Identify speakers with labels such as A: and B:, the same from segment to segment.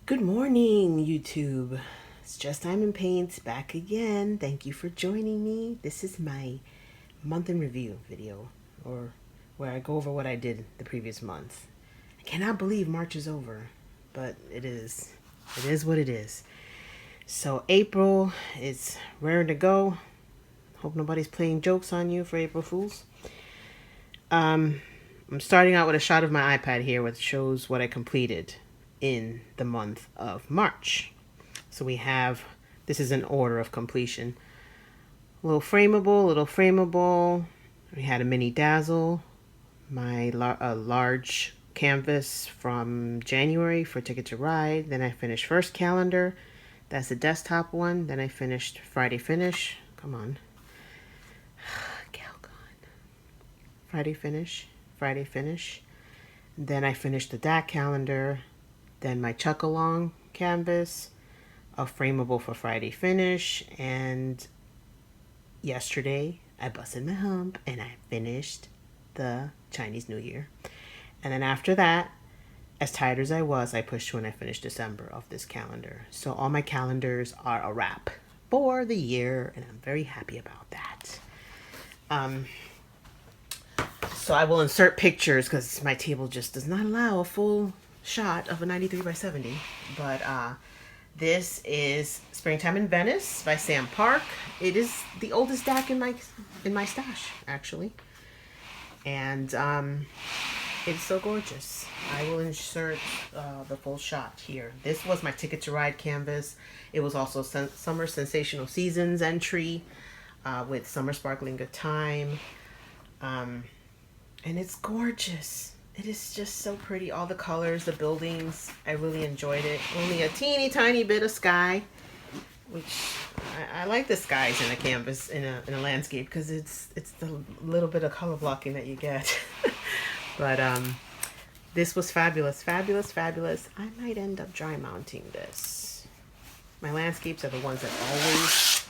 A: Good morning, YouTube. It's Just Time and Paints back again. Thank you for joining me. This is my month in review video, or where I go over what I did the previous month. I cannot believe March is over, but it is. It is what it is. So April is raring to go. Hope nobody's playing jokes on you for April Fools. I'm starting out with a shot of my iPad here, which shows what I completed in the month of March. So we have, this is an order of completion. A little frameable. We had a mini dazzle, my large canvas from January for Ticket to Ride. Then I finished first calendar. That's the desktop one. Then I finished Friday Finish. Come on. Calgon. Friday Finish. Then I finished the DAC calendar. Then my Chuck Along canvas, a frameable for Friday Finish, and yesterday I busted my hump and I finished the Chinese New Year. And then after that, as tired as I was, I pushed through and I finished December of this calendar. So all my calendars are a wrap for the year, and I'm very happy about that. So I will insert pictures because my table just does not allow a full shot of a 93 by 70. But this is Springtime in Venice by Sam Park. It is the oldest DAC in my stash, actually. And it's so gorgeous. I will insert the full shot here. This was my Ticket to Ride canvas. It was also Summer Sensational Seasons entry with Summer Sparkling Good Time. And it's gorgeous. It is just so pretty. All the colors, the buildings, I really enjoyed it. Only a teeny tiny bit of sky, which I like the skies in a canvas, in a landscape, because it's the little bit of color blocking that you get. But this was fabulous. I might end up dry mounting this. My landscapes are the ones that always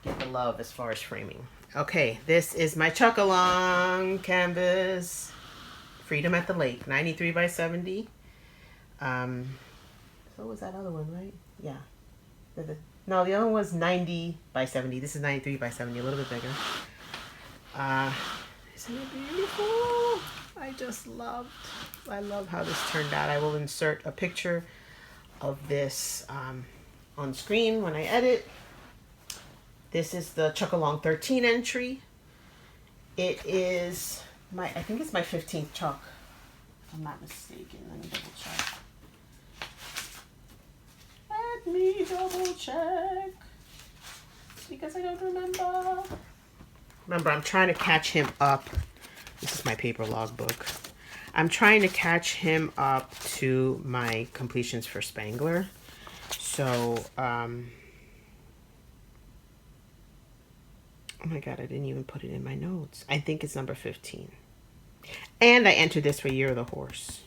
A: get the love as far as framing. Okay, this is my Chuck Along canvas, Freedom at the Lake, 93 by 70. So was that other one, right? Yeah. No, the other one was 90 by 70. This is 93 by 70, a little bit bigger. Isn't it beautiful? I love how this turned out. I will insert a picture of this on screen when I edit. This is the Chuck Along 13 entry. It is I think it's my 15th Chuck, if I'm not mistaken. Let me double check. Because I don't remember. Remember, I'm trying to catch him up. This is my paper logbook. I'm trying to catch him up to my completions for Spangler. So, oh my God, I didn't even put it in my notes. I think it's number 15. And I entered this for Year of the Horse.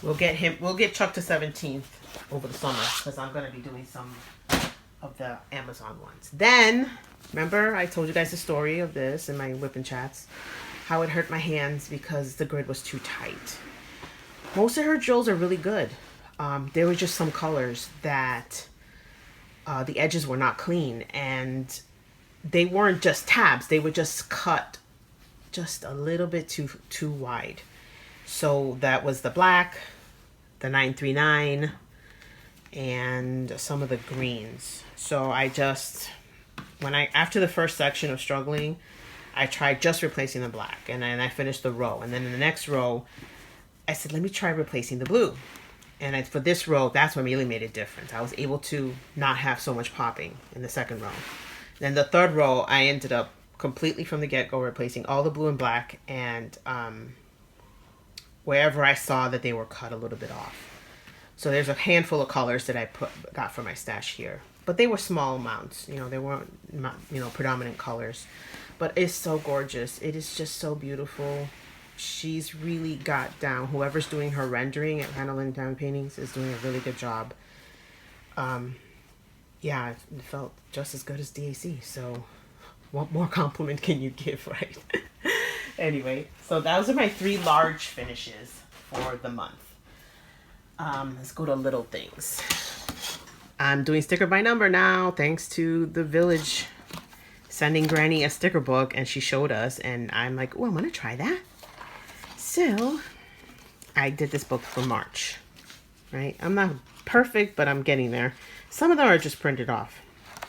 A: We'll get Chuck to 17th over the summer, because I'm going to be doing some of the Amazon ones. Then, remember I told you guys the story of this in my whipping chats, how it hurt my hands because the grid was too tight. Most of her drills are really good. There were just some colors that the edges were not clean, and they weren't just tabs, they were just cut just a little bit too wide. So that was the black, the 939, and some of the greens. So I just, after the first section of struggling, I tried just replacing the black, and then I finished the row. And then in the next row, I said, let me try replacing the blue. And for this row, that's what really made a difference. I was able to not have so much popping in the second row. Then the third row, I ended up completely from the get-go replacing all the blue and black, and wherever I saw that they were cut a little bit off. So there's a handful of colors that I got for my stash here. But they were small amounts. They weren't, predominant colors. But it's so gorgeous. It is just so beautiful. She's really got down. Whoever's doing her rendering at Handling Down Paintings is doing a really good job. Yeah, it felt just as good as DAC. So what more compliment can you give, right? Anyway, so those are my 3 large finishes for the month. Let's go to little things. I'm doing sticker by number now, thanks to the village sending Granny a sticker book, and she showed us, and I'm like, oh, I'm gonna try that. So I did this book for March, right? I'm not perfect, but I'm getting there. Some of them are just printed off,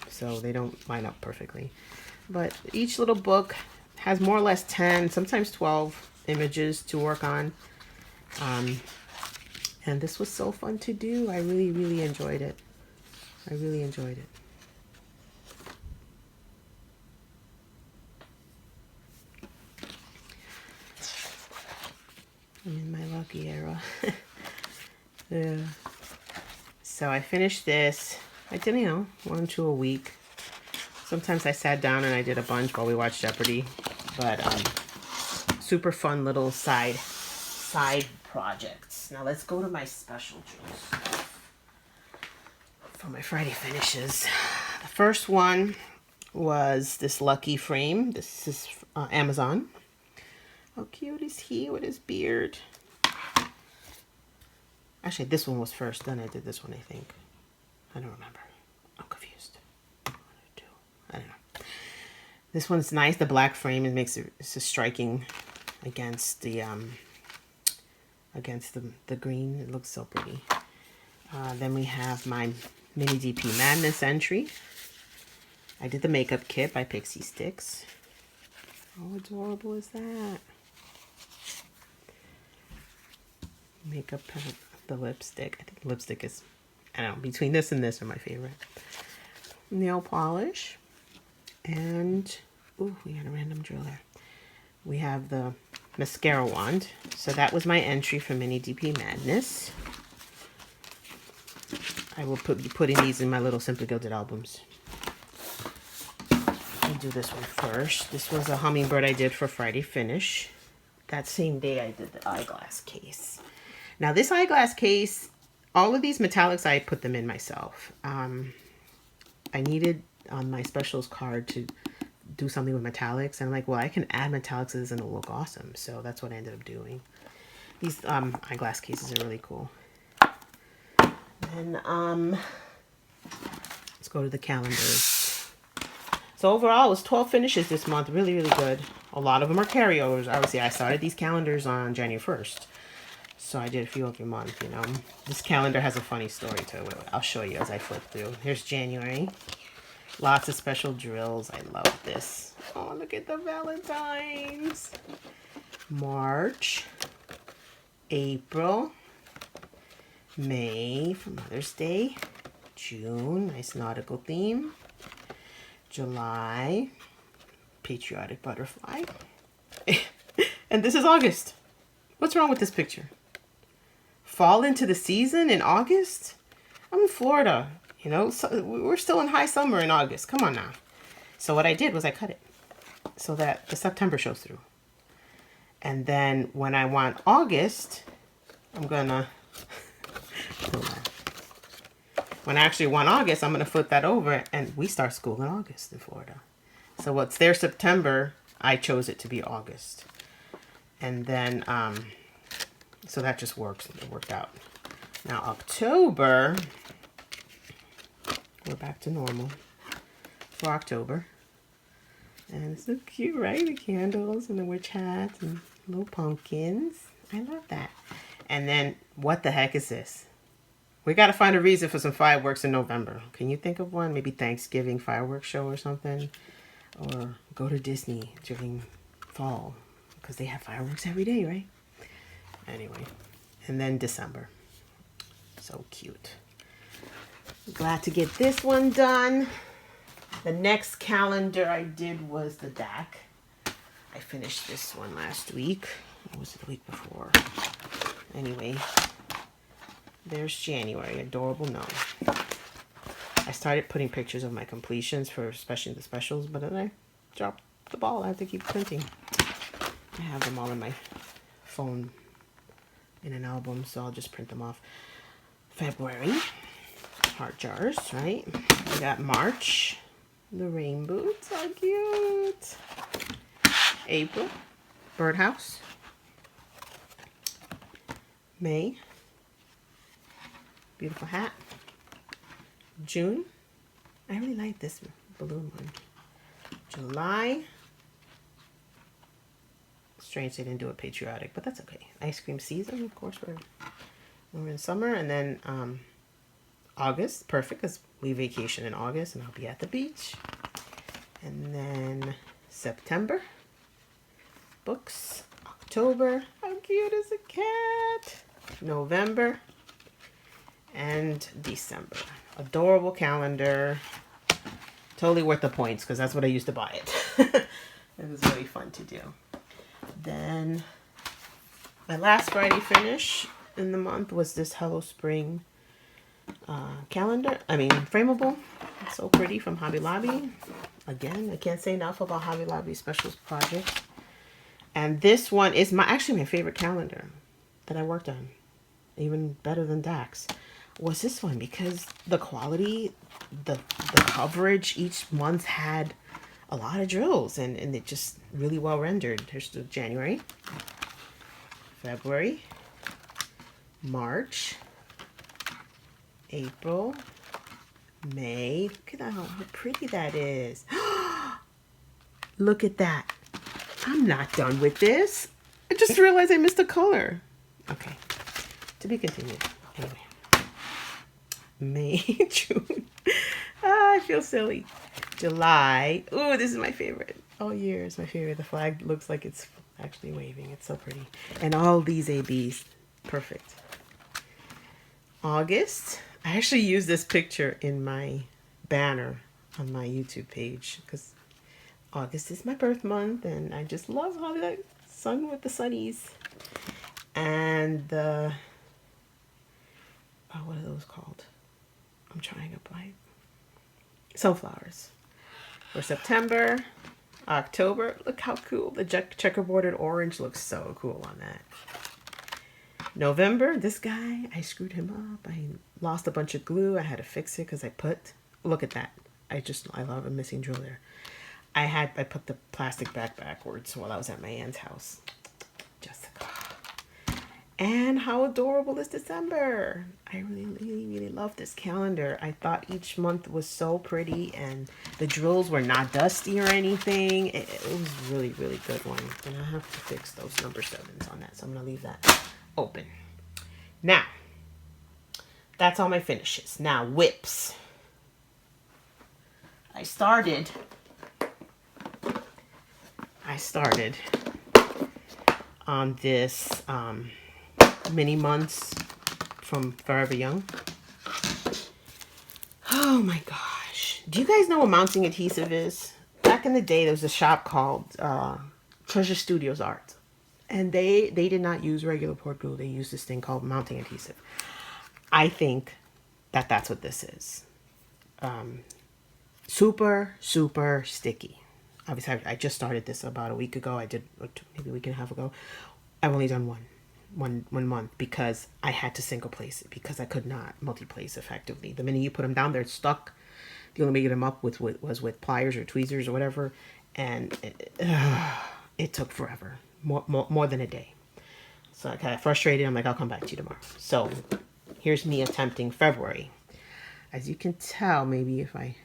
A: so they don't line up perfectly. But each little book has more or less 10, sometimes 12 images to work on. And this was so fun to do. I really, really enjoyed it. I really enjoyed it. I'm in my lucky era. Yeah. So I finished this. I did, 1 or 2 a week. Sometimes I sat down and I did a bunch while we watched Jeopardy. But super fun little side projects. Now let's go to my special drills for my Friday finishes. The first one was this lucky frame. This is Amazon. How cute is he with his beard? Actually, this one was first. Then I did this one, I think. I don't remember. I'm confused. I don't know. This one's nice. The black frame, it makes it, it's just striking against the green. It looks so pretty. Then we have my Mini DP Madness entry. I did the makeup kit by Pixie Sticks. How adorable is that? Makeup, the lipstick. I think the lipstick is, I don't know, between this and this are my favorite. Nail polish. And, ooh, we got a random drill there. We have the mascara wand. So that was my entry for Mini DP Madness. I will be putting these in my little Simply Gilded albums. I'll do this one first. This was a hummingbird I did for Friday finish. That same day I did the eyeglass case. Now this eyeglass case, all of these metallics, I put them in myself. I needed on my specials card to do something with metallics. And I'm like, well, I can add metallics to this and it'll look awesome. So that's what I ended up doing. These eyeglass cases are really cool. And let's go to the calendars. So overall, it was 12 finishes this month. Really, really good. A lot of them are carryovers. Obviously, I started these calendars on January 1st. So I did a few every month, This calendar has a funny story to it. I'll show you as I flip through. Here's January. Lots of special drills. I love this. Oh, look at the Valentines. March. April. May for Mother's Day. June, nice nautical theme. July, patriotic butterfly. And this is August. What's wrong with this picture? Fall into the season in August? I'm in Florida, so we're still in high summer in August. Come on now. So what I did was I cut it so that the September shows through. And then when I want August, I'm gonna, when I actually want August, I'm gonna flip that over and we start school in August in Florida. So what's there September, I chose it to be August. And then, so that just works. It worked out. Now October, we're back to normal for October. And it's so cute, right? The candles and the witch hats and little pumpkins. I love that. And then, what the heck is this? We got to find a reason for some fireworks in November. Can you think of one? Maybe Thanksgiving fireworks show or something? Or go to Disney during fall. Because they have fireworks every day, right? Anyway. And then December. So cute. Glad to get this one done. The next calendar I did was the DAC. I finished this one last week. Or was it the week before? Anyway. There's January. Adorable gnome. I started putting pictures of my completions for especially the specials, but then I dropped the ball. I have to keep printing. I have them all in my phone in an album, so I'll just print them off. February. Heart jars, right? We got March. The rainbow. So cute. April. birdhouse. May, beautiful hat. June, I really like this balloon one. July, strange they didn't do it patriotic, but that's okay. Ice cream season, of course, we're in summer. And then August, perfect, because we vacation in August and I'll be at the beach. And then September, books. October, how cute is a cat? November, and December. Adorable calendar. Totally worth the points because that's what I used to buy it. It was really fun to do. Then my last Friday finish in the month was this Hello Spring calendar. Frameable. It's so pretty from Hobby Lobby. Again, I can't say enough about Hobby Lobby specials projects. And this one is actually my favorite calendar that I worked on. Even better than Dax. Was this one because the quality, the coverage each month had a lot of drills and it just really well rendered. Here's the January, February, March, April, May. Look at that, how pretty that is. Look at that. I'm not done with this. I just realized I missed a color. Okay, to be continued. Anyway. May, June. I feel silly. July. Ooh, this is my favorite. All year is my favorite. The flag looks like it's actually waving. It's so pretty. And all these ABs. Perfect. August. I actually used this picture in my banner on my YouTube page because August is my birth month and I just love how that sun with the sunnies. And the, what are those called? I'm trying to buy sunflowers. For September, October, look how cool. The checkerboarded orange looks so cool on that. November, this guy, I screwed him up. I lost a bunch of glue. I had to fix it because look at that. I love a missing drill there. I put the plastic back backwards while I was at my aunt's house. Jessica. And how adorable is December? I really, really, really love this calendar. I thought each month was so pretty and the drills were not dusty or anything. It was really, really good one. And I have to fix those number 7s on that. So I'm going to leave that open. Now, that's all my finishes. Now, whips. I started on this mini months from Forever Young. Oh my gosh. Do you guys know what mounting adhesive is? Back in the day, there was a shop called Treasure Studios Art. And they did not use regular port glue. They used this thing called mounting adhesive. I think that's what this is. Super, super sticky. Obviously, I just started this about a week ago. I did maybe a week and a half ago. I've only done one month because I had to single place it because I could not multi-place effectively. The minute you put them down, they're stuck. The only way to get them up was with pliers or tweezers or whatever, and it took forever, more than a day. So I got frustrated. I'm like, I'll come back to you tomorrow. So here's me attempting February. As you can tell, maybe if I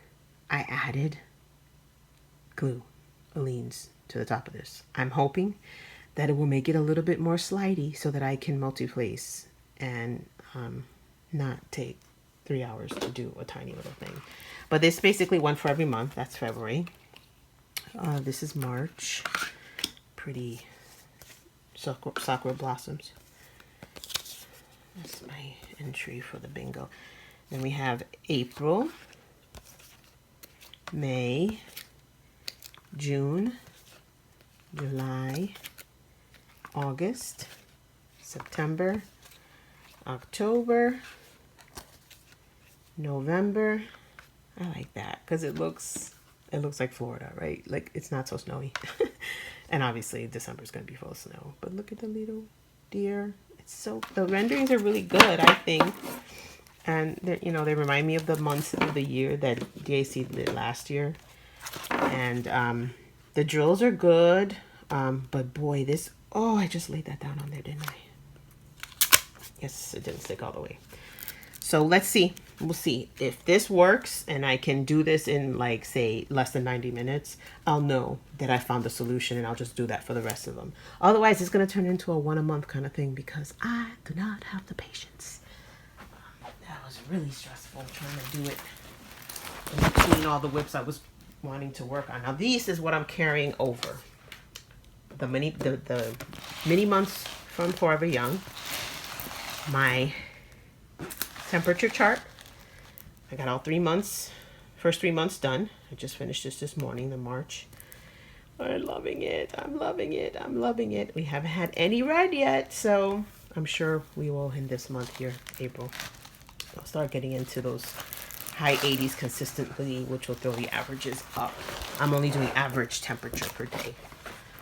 A: added glue, Aleene's, to the top of this. I'm hoping that it will make it a little bit more slidey so that I can multi-place and not take 3 hours to do a tiny little thing. But this basically one for every month. That's February. This is March. Pretty sakura blossoms. That's my entry for the bingo. Then we have April, May, June, July, August, September, October, November. I like that because it looks like Florida, right? Like it's not so snowy. And obviously December is going to be full of snow. But look at the little deer. The renderings are really good, I think. And they remind me of the months of the year that DAC did last year. And the drills are good. But boy, this, oh, I just laid that down on there, didn't I? Yes, it didn't stick all the way. So let's see. We'll see if this works and I can do this in like, say, less than 90 minutes. I'll know that I found the solution and I'll just do that for the rest of them. Otherwise, it's going to turn into a 1 a month kind of thing because I do not have the patience. That was really stressful trying to do it in between all the whips I was wanting to work on. Now, this is what I'm carrying over. The mini months from Forever Young. My temperature chart. I got all 3 months, first 3 months done. I just finished this morning, the March. I'm loving it. I'm loving it. I'm loving it. We haven't had any red yet, so I'm sure we will in this month here, April. I'll start getting into those high 80s consistently, which will throw the averages up. I'm only doing average temperature per day.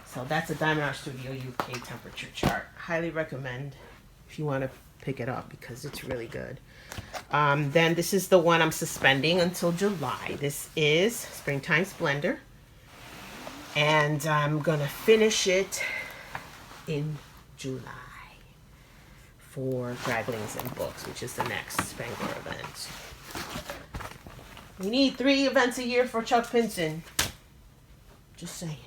A: So that's a Diamond Art Studio UK temperature chart. Highly recommend if you want to pick it up because it's really good. Then this is the one I'm suspending until July. This is Springtime Splendor. And I'm going to finish it in July for Draglings and Books, which is the next Spangler event. We need 3 events a year for Chuck Pinson. Just saying.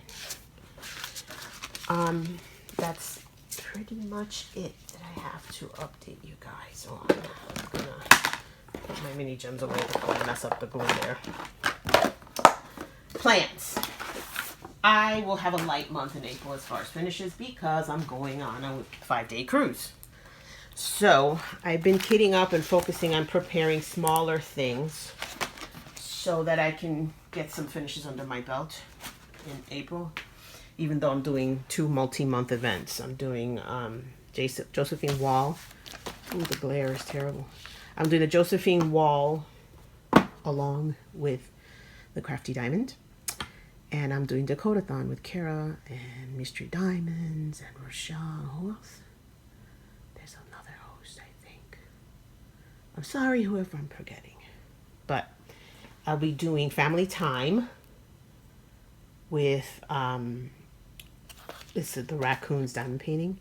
A: That's pretty much it that I have to update you guys on. I'm gonna put my mini gems away before I mess up the glue there. Plants. I will have a light month in April as far as finishes because I'm going on a 5-day cruise. So I've been kitting up and focusing on preparing smaller things so that I can get some finishes under my belt in April. Even though I'm doing 2 multi-month events. I'm doing Josephine Wall. Ooh, the glare is terrible. I'm doing the Josephine Wall along with the Crafty Diamond. And I'm doing Dakota-thon with Kara and Mystery Diamonds and Rochelle. Who else? There's another host, I think. I'm sorry whoever I'm forgetting. But I'll be doing Family Time with this is the Raccoons diamond painting,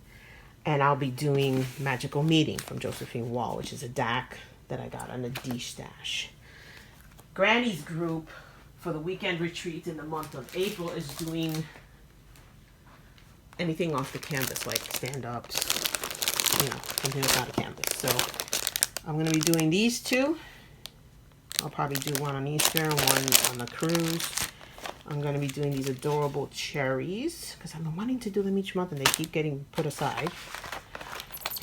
A: and I'll be doing Magical Meeting from Josephine Wall, which is a DAC that I got on a D-stash. Granny's group for the weekend retreat in the month of April is doing anything off the canvas, like stand-ups, you know, something without a canvas. So I'm going to be doing these 2. I'll probably do one on Easter and one on the cruise. I'm going to be doing these adorable cherries because I've been wanting to do them each month and they keep getting put aside.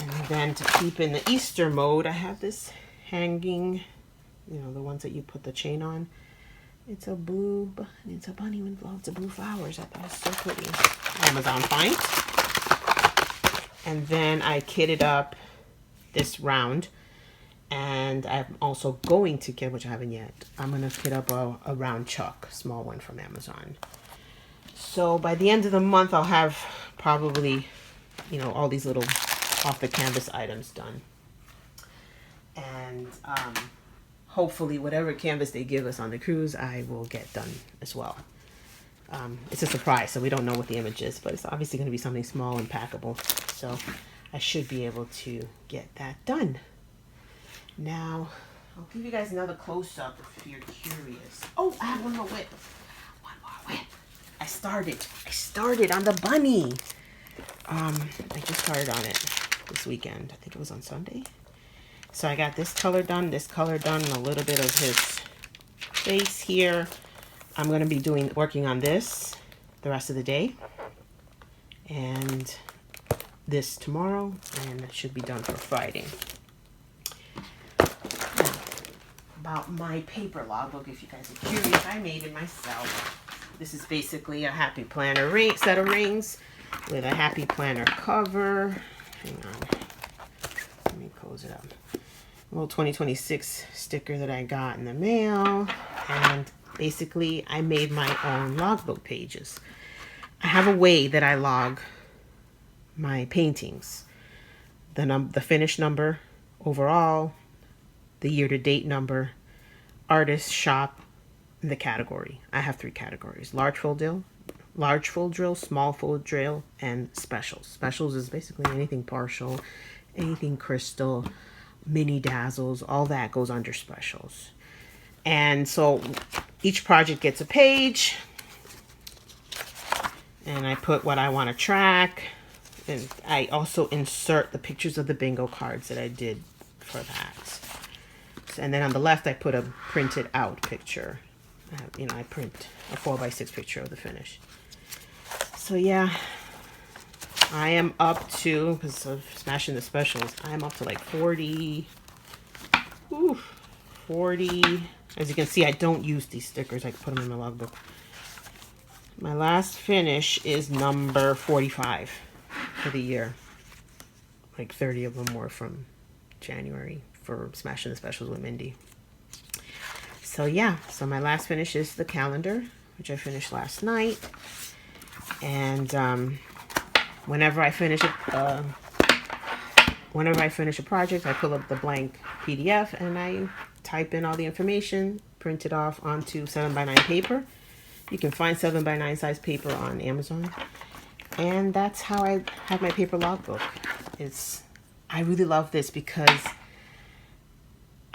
A: And then to keep in the Easter mode, I have this hanging, you know, the ones that you put the chain on. It's a blue, it's a bunny with lots of blue flowers. I thought it was so pretty. Amazon find. And then I kitted up this round. And I'm also going to get, which I haven't yet, I'm going to kit up a round chuck, small one from Amazon. So by the end of the month, I'll have probably, you know, all these little off the canvas items done. And hopefully whatever canvas they give us on the cruise, I will get done as well. It's a surprise, so we don't know what the image is, but it's obviously going to be something small and packable. So I should be able to get that done. Now, I'll give you guys another close-up if you're curious. Oh, I have one more whip. One more whip. I started on the bunny. I just started on it this weekend. I think it was on Sunday. So I got this color done, and a little bit of his face here. I'm going to be working on this the rest of the day. And this tomorrow, and it should be done for Friday. About my paper logbook, if you guys are curious, I made it myself. This is basically a Happy Planner set of rings with a Happy Planner cover. Hang on, let me close it up. A little 2026 sticker that I got in the mail, and basically I made my own logbook pages. I have a way that I log my paintings, the finish number overall, the year-to-date number, artist, shop, and the category. I have 3 categories: large folio, large full drill, small full drill, and specials. Specials is basically anything partial, anything crystal, mini dazzles, all that goes under specials. And so each project gets a page, and I put what I want to track, and I also insert the pictures of the bingo cards that I did for that. And then on the left, I put a printed out picture. I print a 4x6 picture of the finish. So yeah, I am up to, because of smashing the specials, I am up to like 40. 40. As you can see, I don't use these stickers. I can put them in my logbook. My last finish is number 45 for the year. Like 30 of them were from January for smashing the specials with Mindy. So yeah, so my last finish is the calendar, which I finished last night. And whenever I finish a project, I pull up the blank PDF and I type in all the information, print it off onto 7x9 paper. You can find 7x9 size paper on Amazon. And that's how I have my paper logbook. I really love this because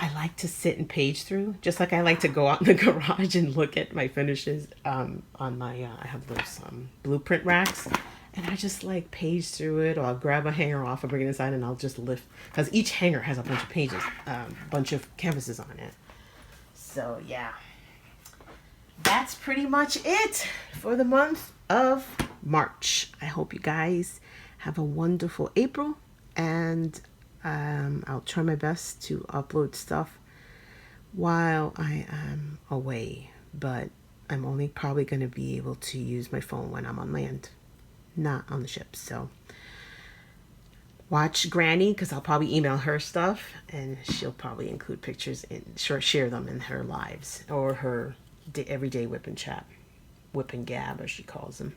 A: I like to sit and page through, just like I like to go out in the garage and look at my finishes on my, I have those blueprint racks. And I just like page through it, or I'll grab a hanger off and bring it inside and I'll just lift, because each hanger has a bunch of pages, a bunch of canvases on it. So yeah, that's pretty much it for the month of March. I hope you guys have a wonderful April, and I'll try my best to upload stuff while I am away, but I'm only probably going to be able to use my phone when I'm on land, not on the ship. So watch Granny, because I'll probably email her stuff and she'll probably include pictures and share them in her lives, or her everyday whip and chat, whip and gab as she calls them.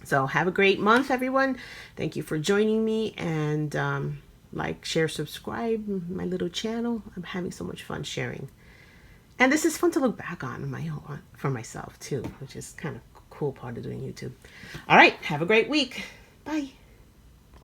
A: So have a great month, everyone. Thank you for joining me, and like, share, subscribe my little channel. I'm having so much fun sharing, and this is fun to look back on for myself too, which is kind of cool part of doing YouTube. All right, have a great week. Bye.